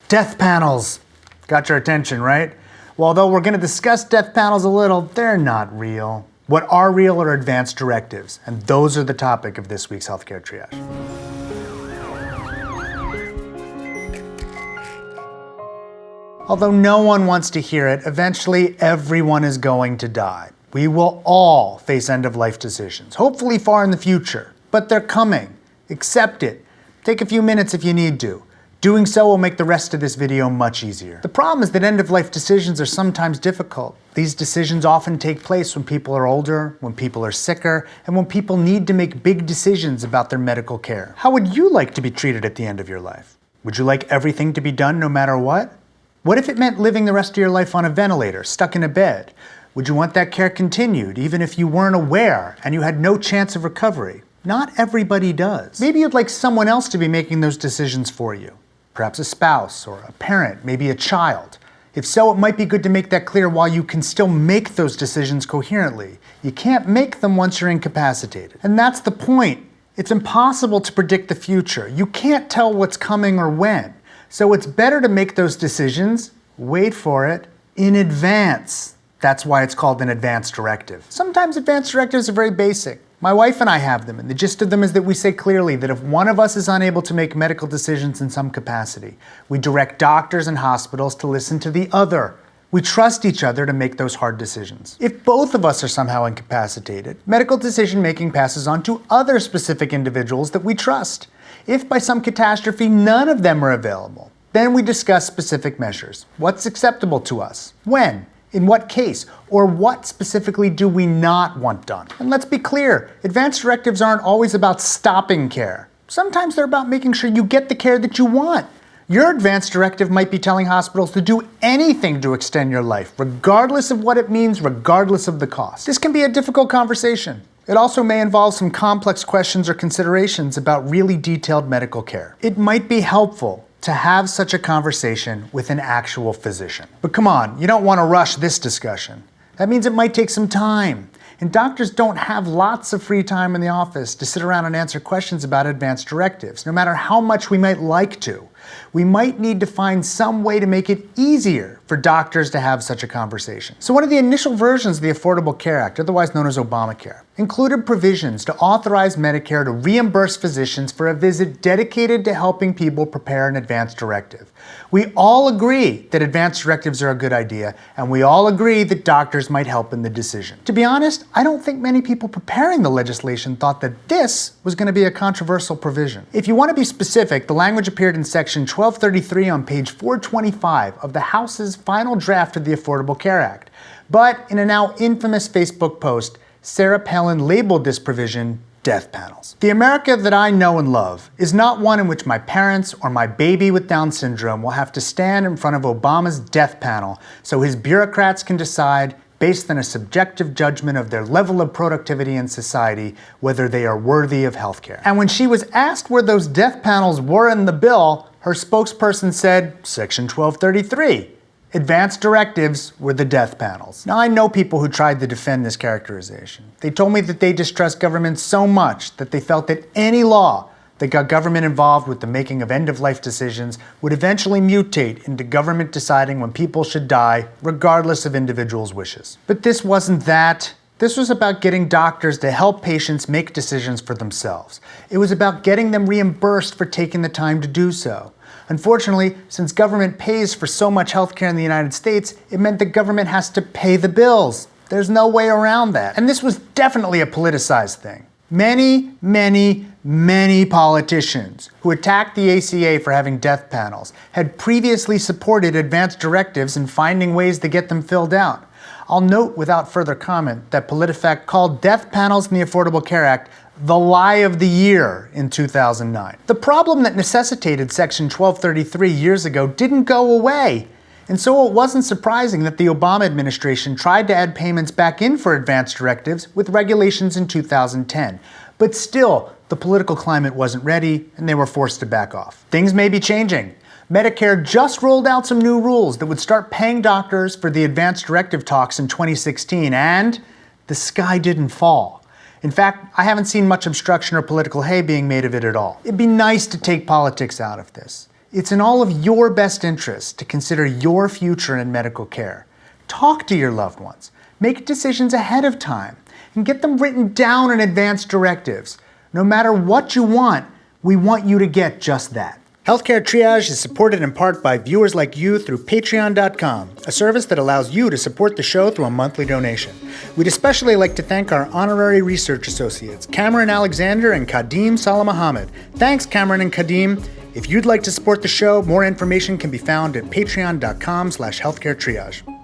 Death panels. Got your attention, right? Well, although we're going to discuss death panels a little, they're not real. What are real are advanced directives, and those are the topic of this week's Healthcare Triage. Although no one wants to hear it, eventually everyone is going to die. We will all face end-of-life decisions, hopefully far in the future, but they're coming. Accept it. Take a few minutes if you need to. Doing so will make the rest of this video much easier. The problem is that end-of-life decisions are sometimes difficult. These decisions often take place when people are older, when people are sicker, and when people need to make big decisions about their medical care. How would you like to be treated at the end of your life? Would you like everything to be done no matter what? What if it meant living the rest of your life on a ventilator, stuck in a bed? Would you want that care continued, even if you weren't aware and you had no chance of recovery? Not everybody does. Maybe you'd like someone else to be making those decisions for you. Perhaps a spouse or a parent, maybe a child. If so, it might be good to make that clear while you can still make those decisions coherently. You can't make them once you're incapacitated. And that's the point. It's impossible to predict the future. You can't tell what's coming or when. So it's better to make those decisions, wait for it, in advance. That's why it's called an advanced directive. Sometimes advanced directives are very basic. My wife and I have them, and the gist of them is that we say clearly that if one of us is unable to make medical decisions in some capacity, we direct doctors and hospitals to listen to the other. We trust each other to make those hard decisions. If both of us are somehow incapacitated, medical decision-making passes on to other specific individuals that we trust. If by some catastrophe none of them are available, then we discuss specific measures. What's acceptable to us? When? In what case? Or what specifically do we not want done? And let's be clear, advanced directives aren't always about stopping care. Sometimes they're about making sure you get the care that you want. Your advanced directive might be telling hospitals to do anything to extend your life, regardless of what it means, regardless of the cost. This can be a difficult conversation. It also may involve some complex questions or considerations about really detailed medical care. It might be helpful to have such a conversation with an actual physician. But come on, you don't want to rush this discussion. That means it might take some time. And doctors don't have lots of free time in the office to sit around and answer questions about advanced directives, no matter how much we might like to. We might need to find some way to make it easier for doctors to have such a conversation. So one of the initial versions of the Affordable Care Act, otherwise known as Obamacare, included provisions to authorize Medicare to reimburse physicians for a visit dedicated to helping people prepare an advanced directive. We all agree that advanced directives are a good idea, and we all agree that doctors might help in the decision. To be honest, I don't think many people preparing the legislation thought that this was going to be a controversial provision. If you want to be specific, the language appeared in Section 1233 on page 425 of the House's final draft of the Affordable Care Act. But in a now infamous Facebook post, Sarah Palin labeled this provision death panels. The America that I know and love is not one in which my parents or my baby with Down syndrome will have to stand in front of Obama's death panel so his bureaucrats can decide, based on a subjective judgment of their level of productivity in society, whether they are worthy of healthcare. And when she was asked where those death panels were in the bill, her spokesperson said, Section 1233. Advanced directives were the death panels. Now, I know people who tried to defend this characterization. They told me that they distrust government so much that they felt that any law that got government involved with the making of end-of-life decisions would eventually mutate into government deciding when people should die, regardless of individuals' wishes. But this wasn't that. This was about getting doctors to help patients make decisions for themselves. It was about getting them reimbursed for taking the time to do so. Unfortunately, since government pays for so much healthcare in the United States, it meant the government has to pay the bills. There's no way around that. And this was definitely a politicized thing. Many politicians who attacked the ACA for having death panels had previously supported advanced directives and finding ways to get them filled out. I'll note without further comment that PolitiFact called death panels in the Affordable Care Act the lie of the year in 2009. The problem that necessitated Section 1233 years ago didn't go away. And so it wasn't surprising that the Obama administration tried to add payments back in for advanced directives with regulations in 2010. But still, the political climate wasn't ready and they were forced to back off. Things may be changing. Medicare just rolled out some new rules that would start paying doctors for the advanced directive talks in 2016, and the sky didn't fall. In fact, I haven't seen much obstruction or political hay being made of it at all. It'd be nice to take politics out of this. It's in all of your best interests to consider your future in medical care. Talk to your loved ones. Make decisions ahead of time and get them written down in advance directives. No matter what you want, we want you to get just that. Healthcare Triage is supported in part by viewers like you through Patreon.com, a service that allows you to support the show through a monthly donation. We'd especially like to thank our honorary research associates, Cameron Alexander and Kadim Salah Mohammed. Thanks, Cameron and Kadim. If you'd like to support the show, more information can be found at patreon.com/healthcaretriage.